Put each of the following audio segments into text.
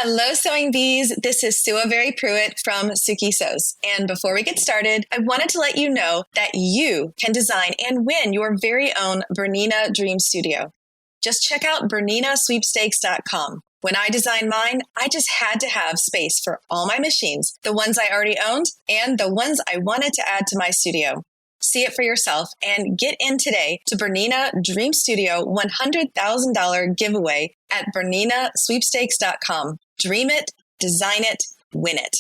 Hello, Sewing Bees. This is Sue Very Pruitt from Suki Sews. And before we get started, I wanted to let you know that you can design and win your very own Bernina Dream Studio. Just check out BerninaSweepstakes.com. When I designed mine, I just had to have space for all my machines, the ones I already owned and the ones I wanted to add to my studio. See it for yourself and get in today to Bernina Dream Studio $100,000 giveaway at BerninaSweepstakes.com. Dream it, design it, win it.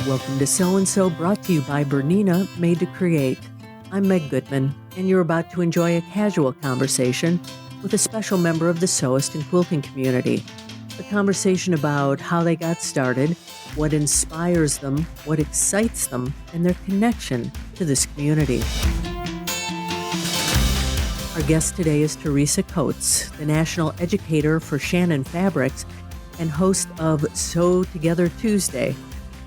Welcome to So and So, brought to you by Bernina, made to create. I'm Meg Goodman, and you're about to enjoy a casual conversation with a special member of the sewist and quilting community. A conversation about how they got started, what inspires them, what excites them, and their connection to this community. Our guest today is Teresa Coates, the national educator for Shannon Fabrics and host of Sew Together Tuesday,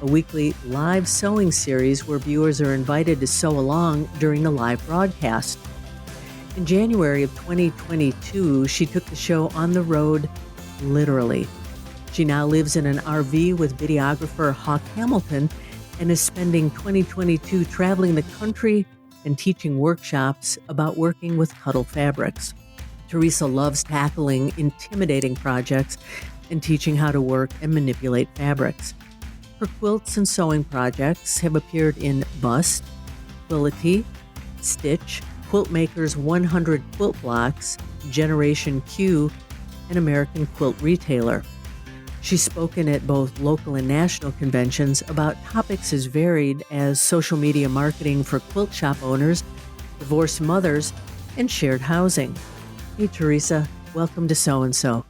a weekly live sewing series where viewers are invited to sew along during the live broadcast. In January of 2022, she took the show on the road, literally. She now lives in an RV with videographer Hawk Hamilton and is spending 2022 traveling the country and teaching workshops about working with Cuddle Fabrics. Teresa loves tackling intimidating projects and teaching how to work and manipulate fabrics. Her quilts and sewing projects have appeared in Bust, Quility, Stitch, Quiltmaker's 100 Quilt Blocks, Generation Q, and American Quilt Retailer. She's spoken at both local and national conventions about topics as varied as social media marketing for quilt shop owners, divorced mothers, and shared housing. Hey, Teresa, welcome to So and So.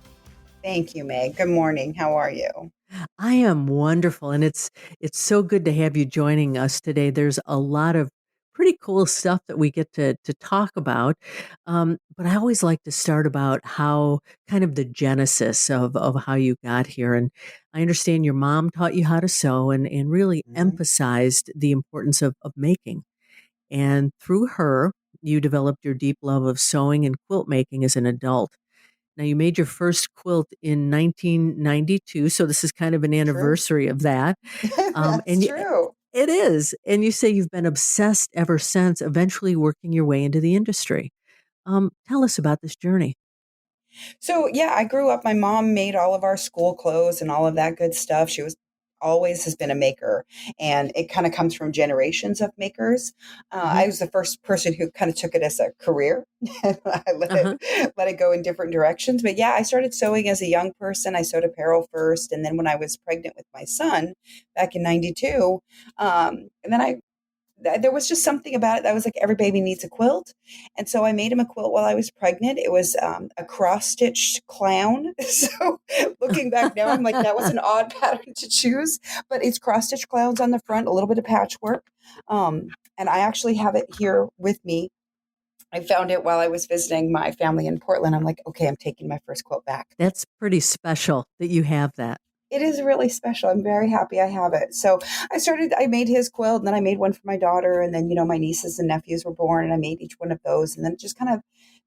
Thank you, Meg. Good morning. How are you? I am wonderful, and it's so good to have you joining us today. There's a lot of pretty cool stuff that we get to talk about, but I always like to start about how kind of the genesis of how you got here. And I understand your mom taught you how to sew and really emphasized the importance of making. And through her, you developed your deep love of sewing and quilt making as an adult. Now, you made your first quilt in 1992, so this is kind of an anniversary of that. That's true. It is. And you say you've been obsessed ever since, eventually working your way into the industry. Tell us about this journey. So, yeah, I grew up. My mom made all of our school clothes and all of that good stuff. She was always has been a maker, and it kind of comes from generations of makers. I was the first person who kind of took it as a career. I let it go in different directions. But yeah, I started sewing as a young person. I sewed apparel first, and then when I was pregnant with my son back in '92, and then there was just something about it that was like every baby needs a quilt. And so I made him a quilt while I was pregnant. It was a cross-stitched clown. So looking back now, I'm like, that was an odd pattern to choose, but it's cross-stitched clowns on the front, a little bit of patchwork. And I actually have it here with me. I found it while I was visiting my family in Portland. I'm like, okay, I'm taking my first quilt back. That's pretty special that you have that. It is really special. I'm very happy I have it. So I made his quilt, and then I made one for my daughter. And then, my nieces and nephews were born, and I made each one of those. And then it just kind of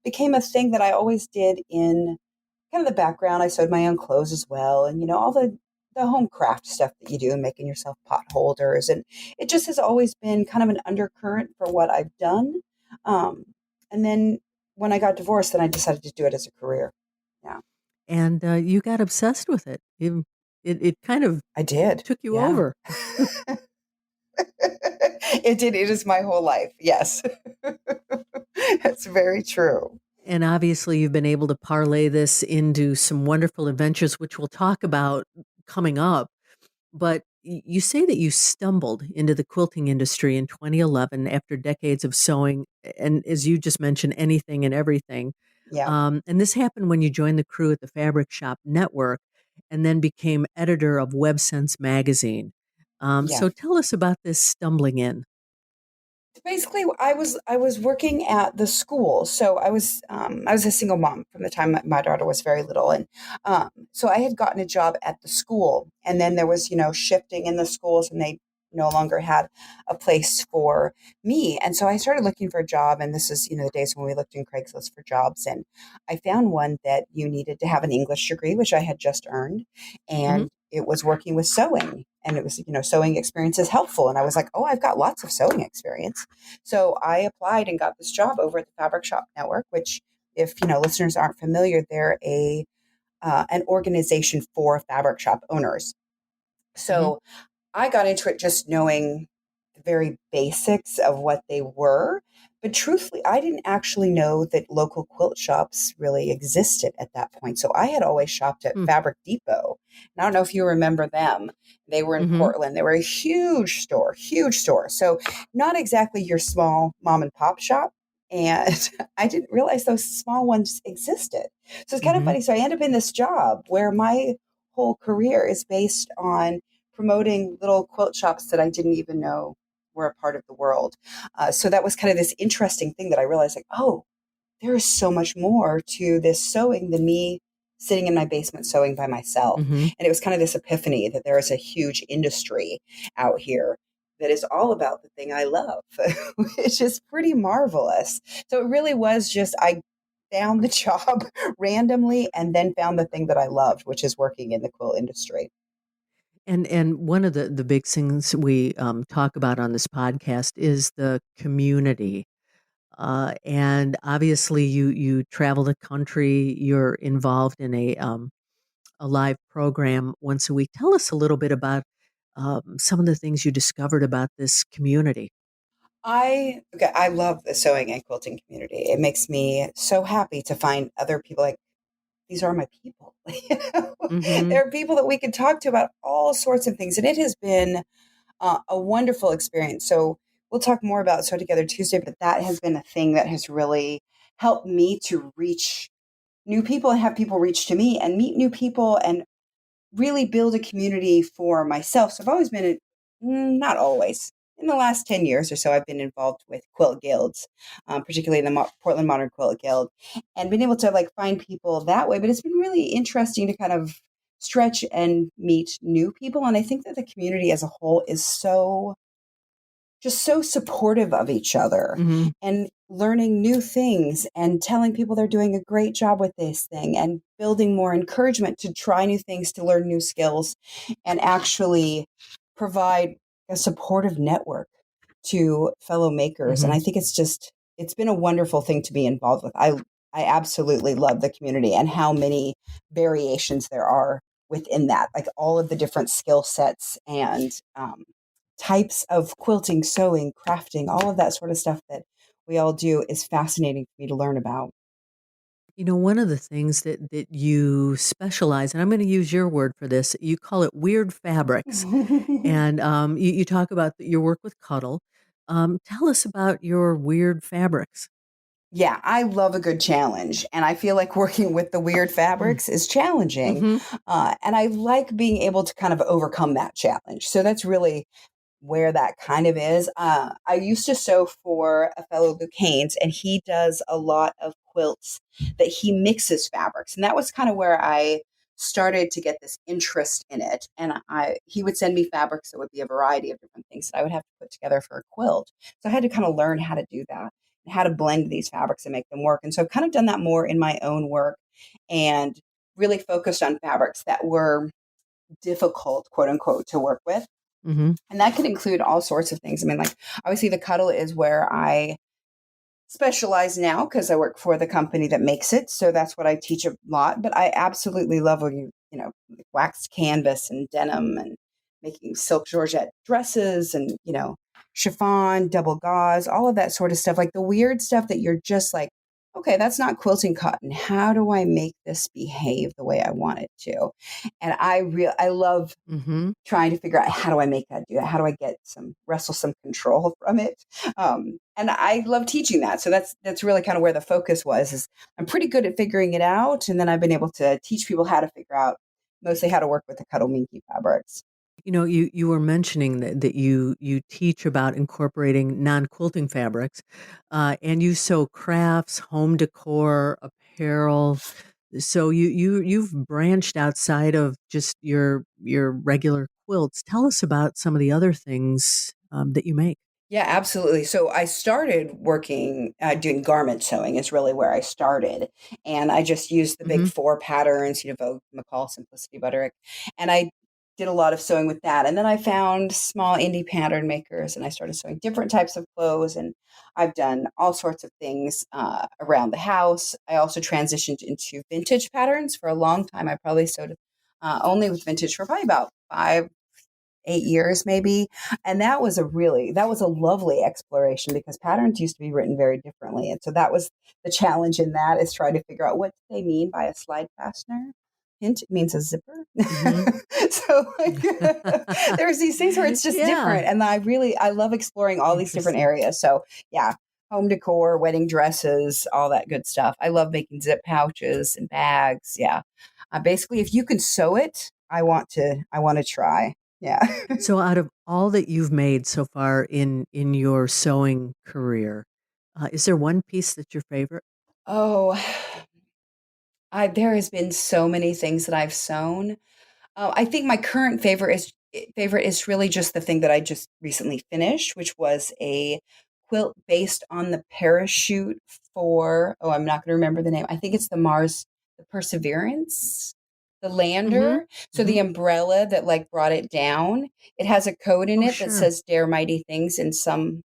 became a thing that I always did in kind of the background. I sewed my own clothes as well. And, all the home craft stuff that you do and making yourself pot holders. And it just has always been kind of an undercurrent for what I've done. And then when I got divorced, then I decided to do it as a career. Yeah. And you got obsessed with it. It kind of took you over. It did. It is my whole life. Yes. That's very true. And obviously you've been able to parlay this into some wonderful adventures, which we'll talk about coming up. But you say that you stumbled into the quilting industry in 2011 after decades of sewing, and as you just mentioned, anything and everything. Yeah. And this happened when you joined the crew at the Fabric Shop Network and then became editor of Websense magazine. So tell us about this stumbling in. Basically, I was working at the school, so I was a single mom from the time my daughter was very little, and so I had gotten a job at the school, and then there was shifting in the schools, and they no longer had a place for me. And so I started looking for a job. And this is, the days when we looked in Craigslist for jobs. And I found one that you needed to have an English degree, which I had just earned. Mm-hmm. And it was working with sewing. And it was, sewing experience is helpful. And I was like, oh, I've got lots of sewing experience. So I applied and got this job over at the Fabric Shop Network, which, if listeners aren't familiar, they're an organization for fabric shop owners. Mm-hmm. So I got into it just knowing the very basics of what they were. But truthfully, I didn't actually know that local quilt shops really existed at that point. So I had always shopped at Fabric Depot. And I don't know if you remember them. They were in Mm-hmm. Portland. They were a huge store, huge store. So not exactly your small mom and pop shop. And I didn't realize those small ones existed. So it's kind of funny. So I ended up in this job where my whole career is based on promoting little quilt shops that I didn't even know were a part of the world. So that was kind of this interesting thing that I realized, like, oh, there is so much more to this sewing than me sitting in my basement sewing by myself. Mm-hmm. And it was kind of this epiphany that there is a huge industry out here that is all about the thing I love, which is pretty marvelous. So it really was just, I found the job randomly and then found the thing that I loved, which is working in the quilt industry. And one of the big things we talk about on this podcast is the community. And obviously, you travel the country. You're involved in a live program once a week. Tell us a little bit about some of the things you discovered about this community. I love the sewing and quilting community. It makes me so happy to find other people like, these are my people. Mm-hmm. There are people that we can talk to about all sorts of things. And it has been a wonderful experience. So we'll talk more about Sew Together Tuesday, but that has been a thing that has really helped me to reach new people and have people reach to me and meet new people and really build a community for myself. So I've always been, not always, in the last 10 years or so, I've been involved with quilt guilds, particularly the Portland Modern Quilt Guild, and been able to like find people that way. But it's been really interesting to kind of stretch and meet new people. And I think that the community as a whole is so supportive of each other Mm-hmm. and learning new things and telling people they're doing a great job with this thing and building more encouragement to try new things, to learn new skills, and actually provide a supportive network to fellow makers. And Mm-hmm. I think it's been a wonderful thing to be involved with. I absolutely love the community and how many variations there are within that, like all of the different skill sets and types of quilting, sewing, crafting, all of that sort of stuff that we all do is fascinating for me to learn about. One of the things that you specialize, and I'm going to use your word for this, you call it weird fabrics. And you talk about your work with Cuddle. Tell us about your weird fabrics. Yeah, I love a good challenge. And I feel like working with the weird fabrics is challenging. Mm-hmm. And I like being able to kind of overcome that challenge. So that's really where that kind of is. I used to sew for a fellow Luke Haynes, and he does a lot of quilts that he mixes fabrics. And that was kind of where I started to get this interest in it. And he would send me fabrics that would be a variety of different things that I would have to put together for a quilt. So I had to kind of learn how to do that and how to blend these fabrics and make them work. And so I've kind of done that more in my own work and really focused on fabrics that were difficult, quote unquote, to work with. Mm-hmm. And that could include all sorts of things. I mean, like, obviously, the Cuddle is where I specialize now because I work for the company that makes it. So that's what I teach a lot. But I absolutely love when waxed canvas and denim and making silk georgette dresses and, chiffon, double gauze, all of that sort of stuff. Like the weird stuff that you're just like, okay, that's not quilting cotton. How do I make this behave the way I want it to? And I love Mm-hmm. trying to figure out how do I make that do that? How do I wrestle some control from it? And I love teaching that. So that's really kind of where the focus was. Is I'm pretty good at figuring it out, and then I've been able to teach people how to figure out mostly how to work with the Cuddle Minky fabrics. You were mentioning that you teach about incorporating non-quilting fabrics, and you sew crafts, home decor, apparel. So you've branched outside of just your regular quilts. Tell us about some of the other things that you make. Yeah, absolutely. So I started working, doing garment sewing is really where I started. And I just used the big Hmm. four patterns, Vogue, McCall, Simplicity, Butterick. And I did a lot of sewing with that. And then I found small indie pattern makers and I started sewing different types of clothes. And I've done all sorts of things around the house. I also transitioned into vintage patterns for a long time. I probably sewed only with vintage for probably about 5, 8 years maybe. And that was a lovely exploration because patterns used to be written very differently. And so that was the challenge in that, is trying to figure out what they mean by a slide fastener. Hint, it means a zipper. Hmm. So like, there's these things where it's just Yeah. different. And I love exploring all these different Interesting. areas. So yeah, home decor, wedding dresses, all that good stuff. I love making zip pouches and bags. Yeah. Basically, if you can sew it, I want to try. Yeah. So, out of all that you've made so far in your sewing career, is there one piece that's your favorite? Oh, there has been so many things that I've sewn. I think my current favorite is really just the thing that I just recently finished, which was a quilt based on the parachute for, oh, I'm not going to remember the name. I think it's the Perseverance, the Hmm. lander. So Hmm. the umbrella that like brought it down, it has a code in Oh, it that sure. says "Dare Mighty Things" in some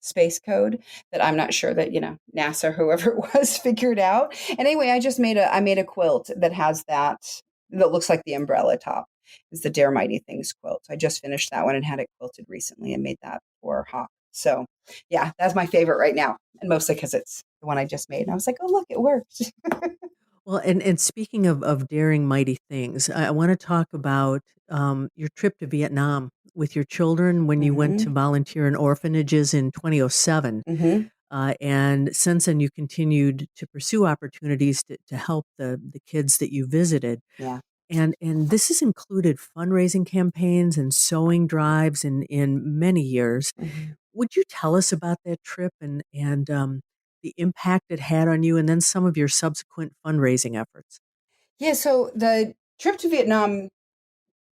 space code that I'm not sure that, NASA or whoever it was figured out. And anyway, I made a quilt that has that looks like the umbrella top. It's the Dare Mighty Things quilt. So I just finished that one and had it quilted recently and made that for Hawk. So yeah, that's my favorite right now. And mostly because it's the one I just made. And I was like, oh look, it worked. Well, and speaking of daring mighty things, I want to talk about your trip to Vietnam with your children when you went to Hmm. volunteer in orphanages in 2007. Hmm. And since then, you continued to pursue opportunities to help the kids that you visited. Yeah. And this has included fundraising campaigns and sewing drives in many years. Hmm. Would you tell us about that trip and the impact it had on you, and then some of your subsequent fundraising efforts? Yeah. So the trip to Vietnam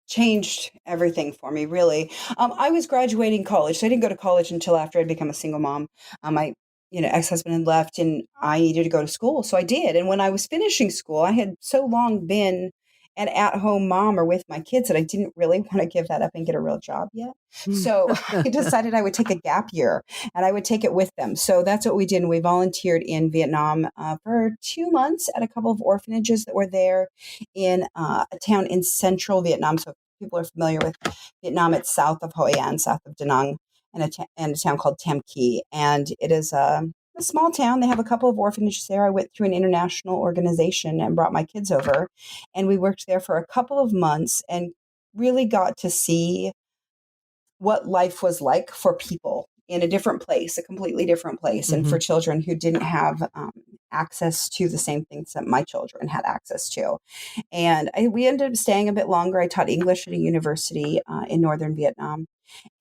changed everything for me, really. I was graduating college, so I didn't go to college until after I'd become a single mom. My ex-husband had left, and I needed to go to school, so I did. And when I was finishing school, I had so long been an at-home mom or with my kids that I didn't really want to give that up and get a real job yet. So I decided I would take a gap year and I would take it with them. So that's what we did. And we volunteered in Vietnam for 2 months at a couple of orphanages that were there in a town in central Vietnam. So people are familiar with Vietnam, it's south of Hoi An, south of Da Nang, and a town called Tam Kỳ. And it is a small town. They have a couple of orphanages there. I went through an international organization and brought my kids over. And we worked there for a couple of months and really got to see what life was like for people in a different place, a completely different place, and Hmm. for children who didn't have access to the same things that my children had access to. And we ended up staying a bit longer. I taught English at a university in northern Vietnam.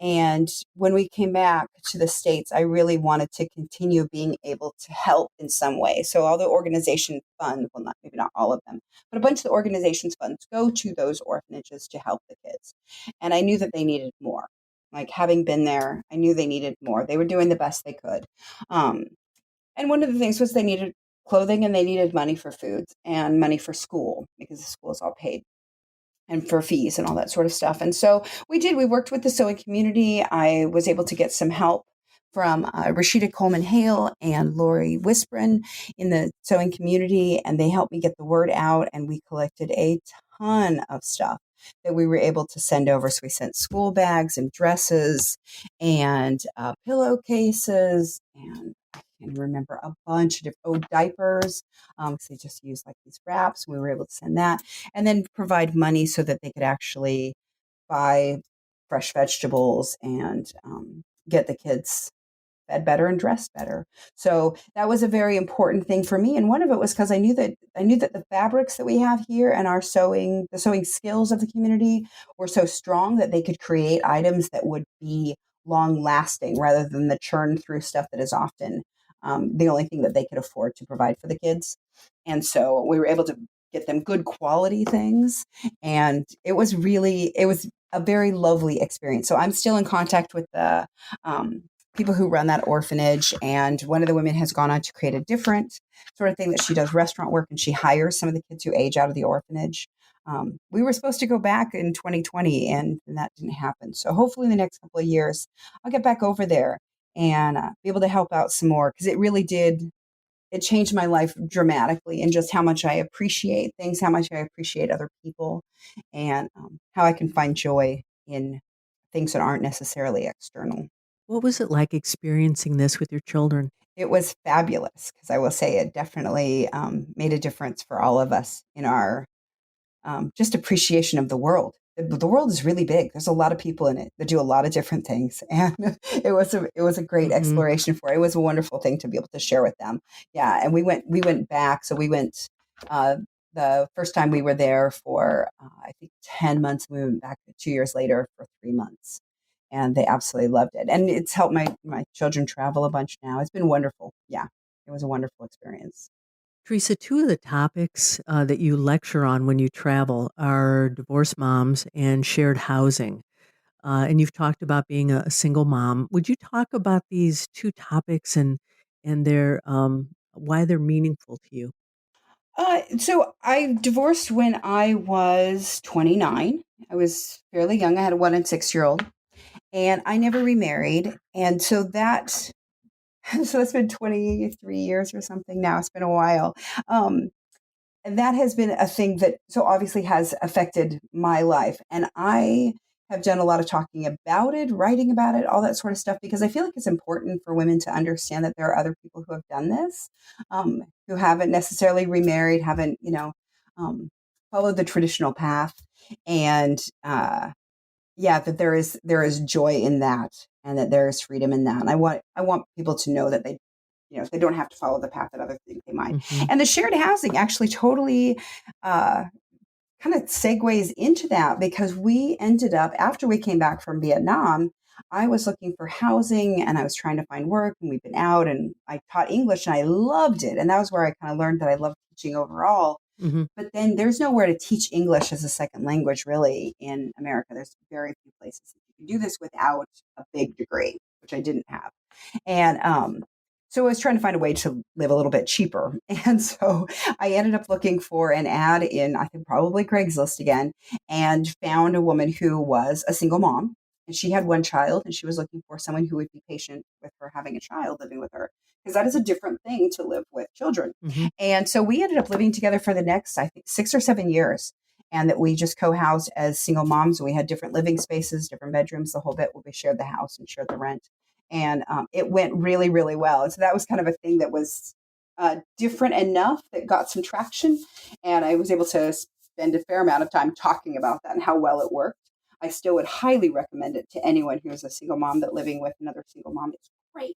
And when we came back to the States, I really wanted to continue being able to help in some way. So all the organization funds, well, not maybe not all of them, but a bunch of the organization's funds go to those orphanages to help the kids. And I knew that they needed more. Like having been there, I knew they needed more. They were doing the best they could. Um, and one of the things was they needed clothing and they needed money for food and money for school because the school is all paid and for fees and all that sort of stuff. And so we worked with the sewing community. I was able to get some help from Rashida Coleman Hale and Lori Wisprin in the sewing community, and they helped me get the word out. And we collected a ton of stuff that we were able to send over. So we sent school bags and dresses and pillowcases and I can remember a bunch of different diapers. Because they just used like these wraps. We were able to send that and then provide money so that they could actually buy fresh vegetables and get the kids fed better and dressed better. So that was a very important thing for me. And one of it was because I knew that the fabrics that we have here and the sewing skills of the community were so strong that they could create items that would be long lasting rather than the churn through stuff that is often the only thing that they could afford to provide for the kids. And so we were able to get them good quality things. And it was a very lovely experience. So I'm still in contact with the people who run that orphanage. And one of the women has gone on to create a different sort of thing that she does restaurant work, and she hires some of the kids who age out of the orphanage. We were supposed to go back in 2020 and that didn't happen. So hopefully in the next couple of years, I'll get back over there and be able to help out some more, because it really did. It changed my life dramatically, and just how much I appreciate things, how much I appreciate other people, and how I can find joy in things that aren't necessarily external. What was it like experiencing this with your children? It was fabulous, because I will say it definitely made a difference for all of us in our just appreciation of the world. The world is really big. There's a lot of people in it that do a lot of different things, and it was a great Mhm. exploration for it. It was a wonderful thing to be able to share with them. Yeah, and we went back. So we went uh, the first time we were there for I think 10 months. We went back 2 years later for 3 months, and they absolutely loved it. And it's helped my children travel a bunch now. It's been wonderful. Yeah, it was a wonderful experience. Teresa, two of the topics that you lecture on when you travel are divorced moms and shared housing. And you've talked about being a single mom. Would you talk about these two topics and their why they're meaningful to you? So I divorced when I was 29. I was fairly young. I had a 1 and 6 year old, and I never remarried. And so that, so that's been 23 years or something now. It's been a while. Um, and that has been a thing that so obviously has affected my life. And I have done a lot of talking about it, writing about it, all that sort of stuff, because I feel like it's important for women to understand that there are other people who have done this, who haven't necessarily remarried, haven't, um, followed the traditional path. And yeah, that there is joy in that, and that there is freedom in that. And I want people to know that they don't have to follow the path that others think they might. Hmm. And the shared housing actually totally uh, kind of segues into that, because we ended up, after we came back from Vietnam, I was looking for housing and I was trying to find work, and we've been out, and I taught English and I loved it. And that was where I kind of learned that I love teaching overall. Hmm. But then there's nowhere to teach English as a second language really in America. There's very few places that you can do this without a big degree, which I didn't have. And so I was trying to find a way to live a little bit cheaper. And so I ended up looking for an ad in, I think, probably Craigslist again, and found a woman who was a single mom. And she had one child, and she was looking for someone who would be patient with her having a child living with her, because that is a different thing to live with children. Hmm. And so we ended up living together for the next, I think, 6 or 7 years. And that we just co-housed as single moms. We had different living spaces, different bedrooms, the whole bit, where we shared the house and shared the rent. And it went really, really well. And so that was kind of a thing that was different enough that got some traction. And I was able to spend a fair amount of time talking about that and how well it worked. I still would highly recommend it to anyone who's a single mom that living with another single mom. It's great.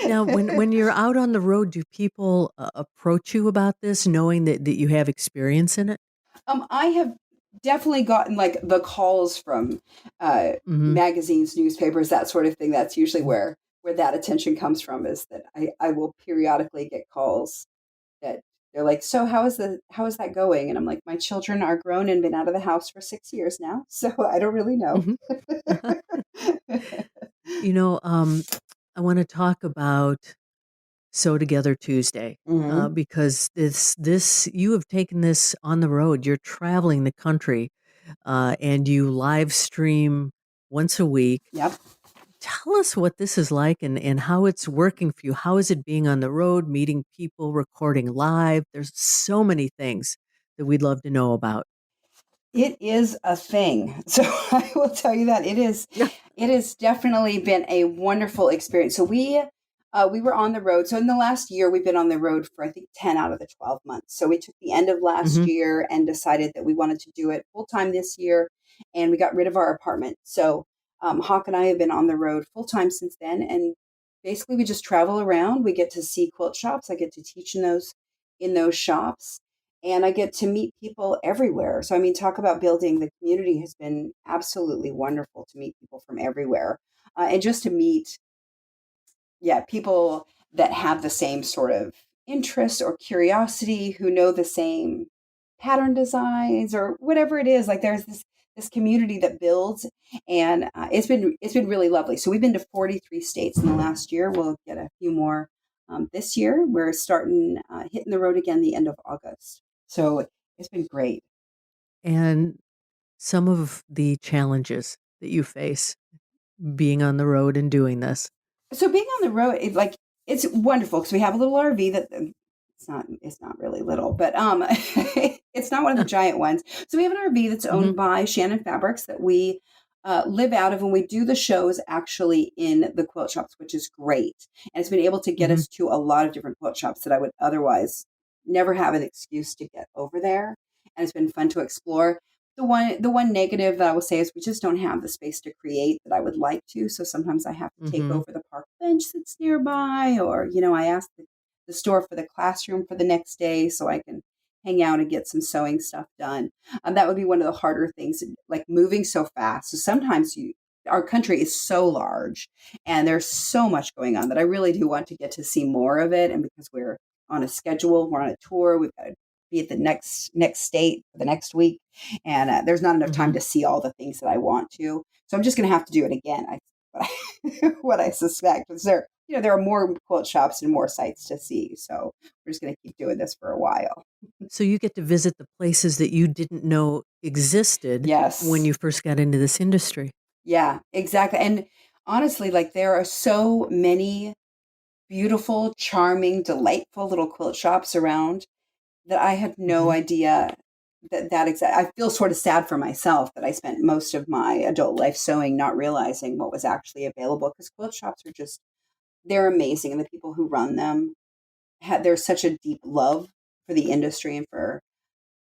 Now, when you're out on the road, do people approach you about this, knowing that you have experience in it? I have definitely gotten like the calls from Hmm. magazines, newspapers, that sort of thing. That's usually where that attention comes from. Is that I will periodically get calls that they're like, "So how is that going?" And I'm like, "My children are grown and been out of the house for 6 years now, so I don't really know." Hmm. You know, I want to talk about Sew Together Tuesday, Hmm. because this you have taken this on the road. You're traveling the country, and you live stream once a week. Yep. Tell us what this is like and how it's working for you. How is it being on the road, meeting people, recording live? There's so many things that we'd love to know about. It is a thing. So I will tell you that it is. Yeah. It has definitely been a wonderful experience. So we were on the road. So in the last year, we've been on the road for I think 10 out of the 12 months. So we took the end of last Hmm. year and decided that we wanted to do it full time this year, and we got rid of our apartment. So Hawk and I have been on the road full time since then, and basically we just travel around. We get to see quilt shops. I get to teach in those shops, and I get to meet people everywhere. So, I mean, talk about building the community has been absolutely wonderful to meet people from everywhere, and just to meet, yeah, people that have the same sort of interest or curiosity, who know the same pattern designs or whatever it is. Like there's this community that builds, and it's been really lovely. So we've been to 43 states in the last year. We'll get a few more this year. We're starting hitting the road again the end of August. So it's been great. And some of the challenges that you face being on the road and doing this. So being on the road, it's wonderful because we have a little RV that it's not really little, but it's not one of the giant ones. So we have an RV that's owned by Shannon Fabrics that we live out of, and we do the shows actually in the quilt shops, which is great. And it's been able to get us to a lot of different quilt shops that I would otherwise never have an excuse to get over there. And it's been fun to explore. The one negative that I will say is we just don't have the space to create that I would like to. So sometimes I have to take over the park bench that's nearby, or, I ask the store for the classroom for the next day so I can hang out and get some sewing stuff done. That would be one of the harder things, like moving so fast. So sometimes our country is so large and there's so much going on that I really do want to get to see more of it. And because we're on a schedule, we're on a tour, we've got to be at the next state for the next week. And there's not enough time to see all the things that I want to. So I'm just going to have to do it again. What I suspect is there are more quilt shops and more sites to see. So we're just going to keep doing this for a while. So you get to visit the places that you didn't know existed when you first got into this industry. Yeah, exactly. And honestly, like there are so many beautiful, charming, delightful little quilt shops around that I had no idea I feel sort of sad for myself that I spent most of my adult life sewing, not realizing what was actually available, because quilt shops are they're amazing. And the people who run them there's such a deep love for the industry and for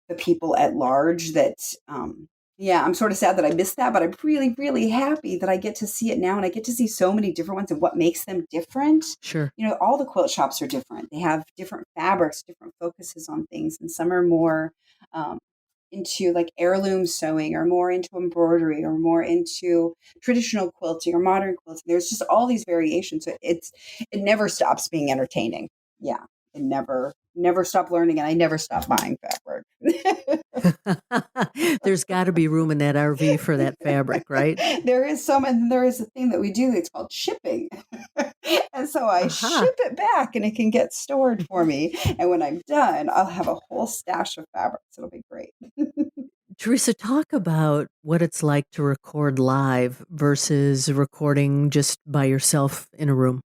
the people at large that, I'm sort of sad that I missed that, but I'm really, really happy that I get to see it now. And I get to see so many different ones and what makes them different. Sure. All the quilt shops are different. They have different fabrics, different focuses on things. And some are more into like heirloom sewing, or more into embroidery, or more into traditional quilting or modern quilting. There's just all these variations. So it never stops being entertaining. Yeah. It never stop learning, and I never stop buying fabric. There's got to be room in that RV for that fabric, right? There is some, and there is a thing that we do. It's called shipping. And so I ship it back and it can get stored for me. And when I'm done, I'll have a whole stash of fabrics. It'll be great. Teresa, talk about what it's like to record live versus recording just by yourself in a room.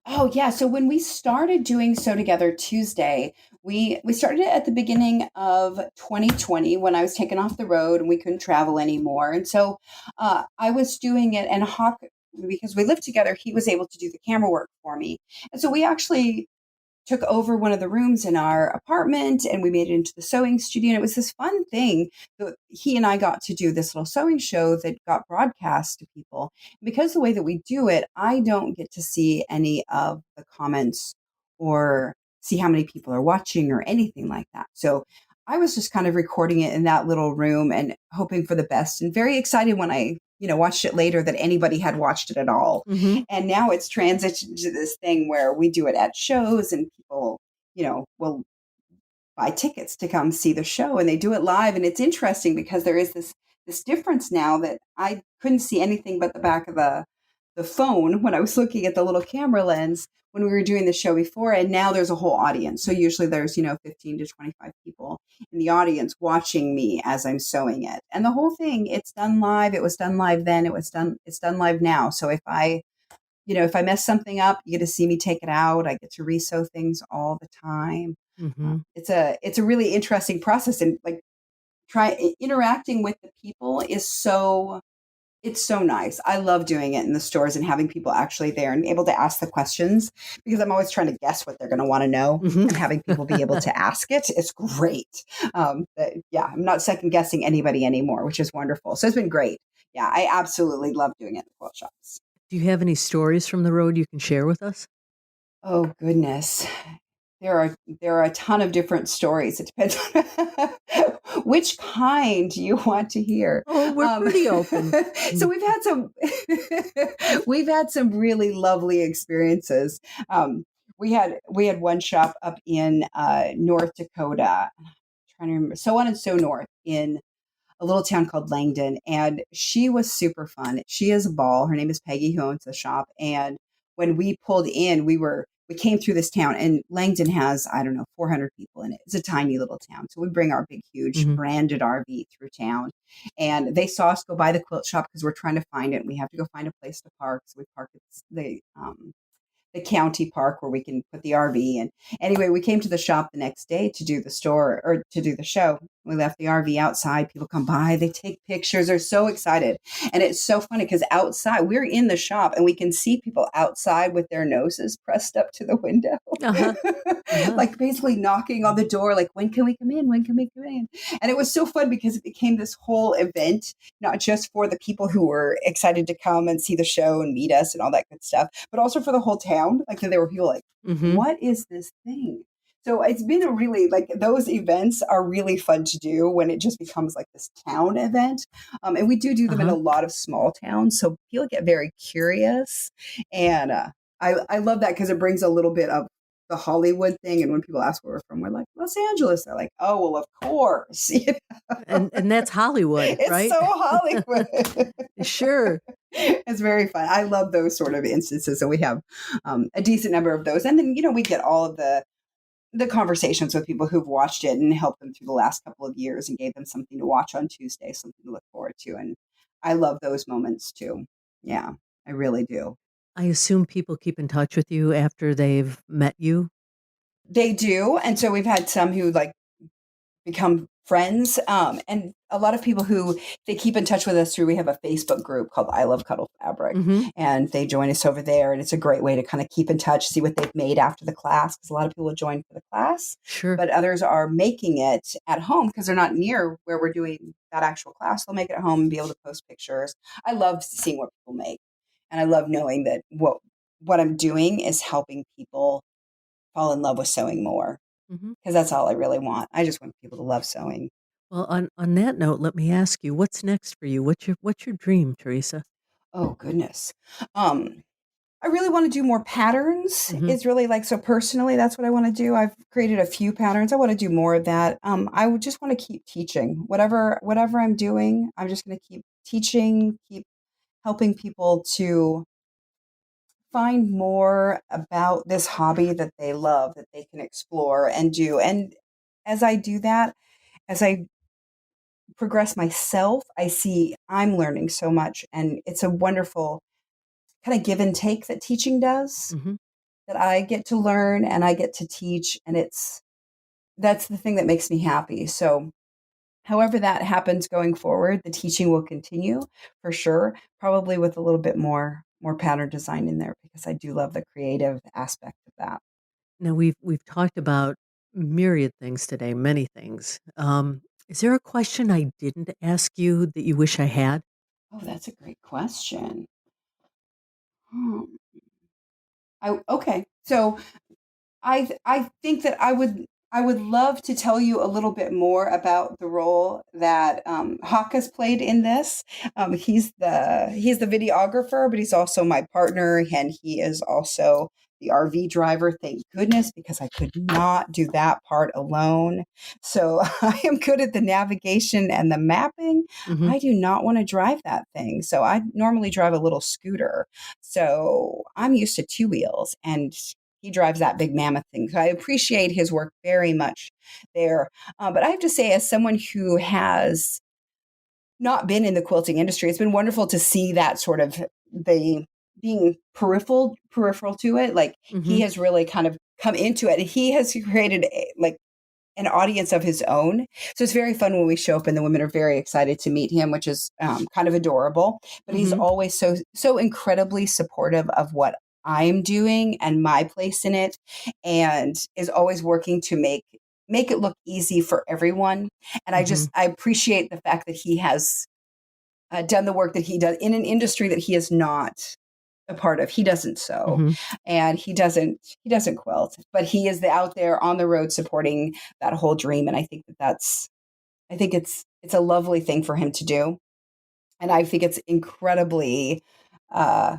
Oh, yeah. So when we started doing Sew Together Tuesday, we started it at the beginning of 2020 when I was taken off the road and we couldn't travel anymore. And so I was doing it, and Hawk, because we lived together, he was able to do the camera work for me. And so we actually took over one of the rooms in our apartment and we made it into the sewing studio. And it was this fun thing that he and I got to do, this little sewing show that got broadcast to people. And because the way that we do it, I don't get to see any of the comments or see how many people are watching or anything like that. So I was just kind of recording it in that little room and hoping for the best, and very excited when I watched it later that anybody had watched it at all. And now it's transitioned to this thing where we do it at shows, and people, will buy tickets to come see the show, and they do it live. And it's interesting because there is this difference now that I couldn't see anything but the back of the phone when I was looking at the little camera lens when we were doing the show before. And now there's a whole audience. So usually there's, 15 to 25 people in the audience watching me as I'm sewing it. And the whole thing, it's done live. It was done live then. It's done live now. So if I mess something up, you get to see me take it out. I get to resew things all the time. It's a really interesting process. And interacting with the people is it's so nice. I love doing it in the stores and having people actually there and able to ask the questions, because I'm always trying to guess what they're going to want to know, and having people be able to ask it. It's great. I'm not second guessing anybody anymore, which is wonderful. So it's been great. Yeah, I absolutely love doing it in the quilt shops. Do you have any stories from the road you can share with us? Oh, goodness. There are a ton of different stories. It depends on which kind you want to hear. Oh, we're pretty open. So we've had some really lovely experiences. We had one shop up in North Dakota. I'm trying to remember, So On and So North in a little town called Langdon. And she was super fun. She is a ball. Her name is Peggy, who owns the shop. And when we pulled in, we came through this town, and Langdon has, I don't know, 400 people in it. It's a tiny little town. So we bring our big, huge Mm-hmm. branded RV through town. And they saw us go by the quilt shop because we're trying to find it. We have to go find a place to park. So we park at the county park where we can put the RV. And anyway, we came to the shop the next day to do the store or to do the show. We left the RV outside. People come by, they take pictures. They're so excited. And it's so funny because outside, we're in the shop and we can see people outside with their noses pressed up to the window, Uh-huh. Uh-huh. like basically knocking on the door, like, when can we come in? When can we come in? And it was so fun because it became this whole event, not just for the people who were excited to come and see the show and meet us and all that good stuff, but also for the whole town. Like, there were people like, Mm-hmm. what is this thing? So it's been a really, like, those events are really fun to do when it just becomes like this town event. And we do them in Uh-huh. a lot of small towns. So people get very curious. And I love that because it brings a little bit of the Hollywood thing. And when people ask where we're from, we're like, Los Angeles. They're like, oh, well, of course. You know? And that's Hollywood, It's right? so Hollywood. Sure. It's very fun. I love those sort of instances. So we have a decent number of those. And then, we get all of the conversations with people who've watched it and helped them through the last couple of years and gave them something to watch on Tuesday, something to look forward to. And I love those moments too. Yeah, I really do. I assume people keep in touch with you after they've met you. They do. And so we've had some who like become friends. And a lot of people who they keep in touch with us through, we have a Facebook group called I Love Cuddle Fabric, Mm-hmm. and they join us over there. And it's a great way to kind of keep in touch, see what they've made after the class. Because a lot of people join for the class, Sure. but others are making it at home because they're not near where we're doing that actual class. They'll make it at home and be able to post pictures. I love seeing what people make. And I love knowing that what I'm doing is helping people fall in love with sewing more, Mm-hmm. because that's all I really want. I just want people to love sewing. Well, on that note, let me ask you, what's next for you? What's your dream, Teresa? Oh goodness. I really want to do more patterns. Mm-hmm. It's really like, so personally, that's what I want to do. I've created a few patterns. I want to do more of that. I would just want to keep teaching whatever I'm doing. I'm just going to keep teaching, keep helping people to find more about this hobby that they love, that they can explore and do. And as I do that, as I progress myself, I see I'm learning so much, and it's a wonderful kind of give and take that teaching does, Mm-hmm. that I get to learn and I get to teach, and that's the thing that makes me happy. So however that happens going forward, the teaching will continue for sure, probably with a little bit more pattern design in there, because I do love the creative aspect of that. Now we've talked about myriad things today, many things. Is there a question I didn't ask you that you wish I had? Oh, that's a great question. Hmm. Okay. So I think that I would love to tell you a little bit more about the role that Hawk has played in this. He's the videographer, but he's also my partner, and he is also the RV driver. Thank goodness, because I could not do that part alone. So I am good at the navigation and the mapping. Mm-hmm. I do not want to drive that thing. So I normally drive a little scooter. So I'm used to two wheels, and he drives that big mammoth thing. So I appreciate his work very much there. But I have to say, as someone who has not been in the quilting industry, it's been wonderful to see that sort of the being peripheral to it. Like, Mm-hmm. he has really kind of come into it. He has created like an audience of his own. So it's very fun when we show up and the women are very excited to meet him, which is kind of adorable. But he's Mm-hmm. always so incredibly supportive of what I'm doing and my place in it, and is always working to make it look easy for everyone. And Mm-hmm. I appreciate the fact that he has done the work that he does in an industry that he is not a part of. He doesn't sew, Mm-hmm. and he doesn't quilt, but he is out there on the road supporting that whole dream. And I think I think it's a lovely thing for him to do. And I think it's incredibly uh,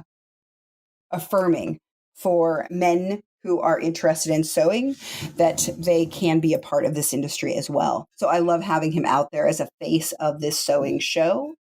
affirming for men who are interested in sewing, that they can be a part of this industry as well. So I love having him out there as a face of this sewing show.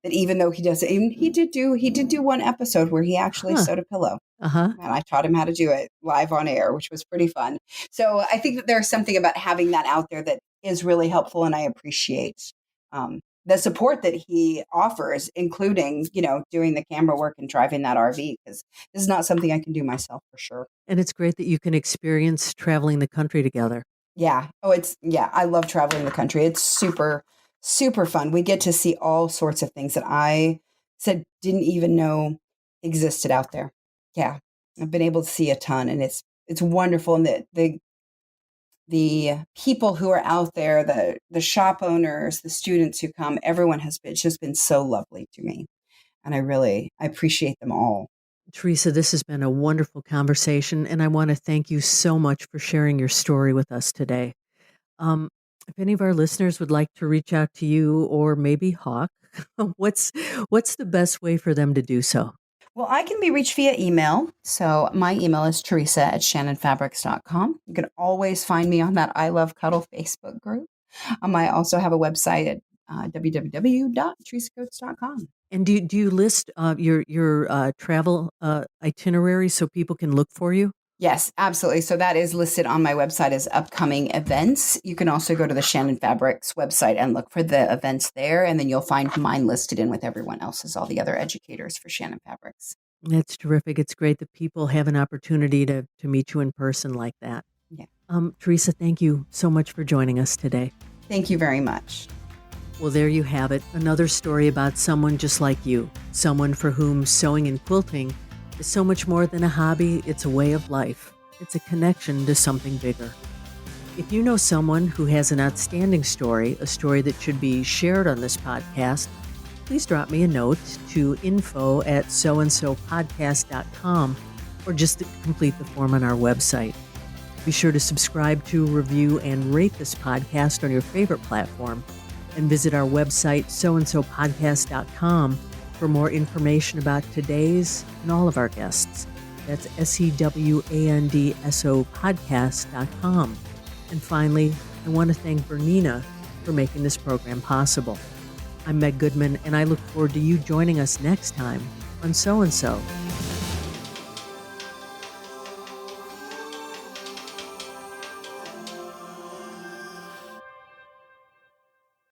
That even though he did do one episode where he actually sewed a pillow. Uh-huh. And I taught him how to do it live on air, which was pretty fun. So I think that there's something about having that out there that is really helpful, and I appreciate the support that he offers, including, doing the camera work and driving that RV, because this is not something I can do myself for sure. And it's great that you can experience traveling the country together. Yeah. I love traveling the country. It's super, super fun. We get to see all sorts of things that I didn't even know existed out there. Yeah. I've been able to see a ton, and it's wonderful. And the people who are out there, the shop owners, the students who come, everyone it's just been so lovely to me. And I appreciate them all. Teresa, this has been a wonderful conversation, and I want to thank you so much for sharing your story with us today. If any of our listeners would like to reach out to you or maybe Hawk, what's the best way for them to do so? Well, I can be reached via email. So my email is Teresa@shannonfabrics.com. You can always find me on that I Love Cuddle Facebook group. I also have a website at www.teresacoats.com. And do you list your travel itinerary so people can look for you? Yes, absolutely. So that is listed on my website as upcoming events. You can also go to the Shannon Fabrics website and look for the events there, and then you'll find mine listed in with everyone else's, all the other educators for Shannon Fabrics. That's terrific. It's great that people have an opportunity to meet you in person like that. Yeah. Teresa, thank you so much for joining us today. Thank you very much. Well, there you have it. Another story about someone just like you, someone for whom sewing and quilting is so much more than a hobby. It's a way of life. It's a connection to something bigger. If you know someone who has an outstanding story, a story that should be shared on this podcast, please drop me a note to info@soandsopodcast.com or just to complete the form on our website. Be sure to subscribe to, review, and rate this podcast on your favorite platform, and visit our website, soandsopodcast.com, for more information about today's and all of our guests. That's SEWANDSO podcast.com. And finally, I want to thank Bernina for making this program possible. I'm Meg Goodman, and I look forward to you joining us next time on So and So.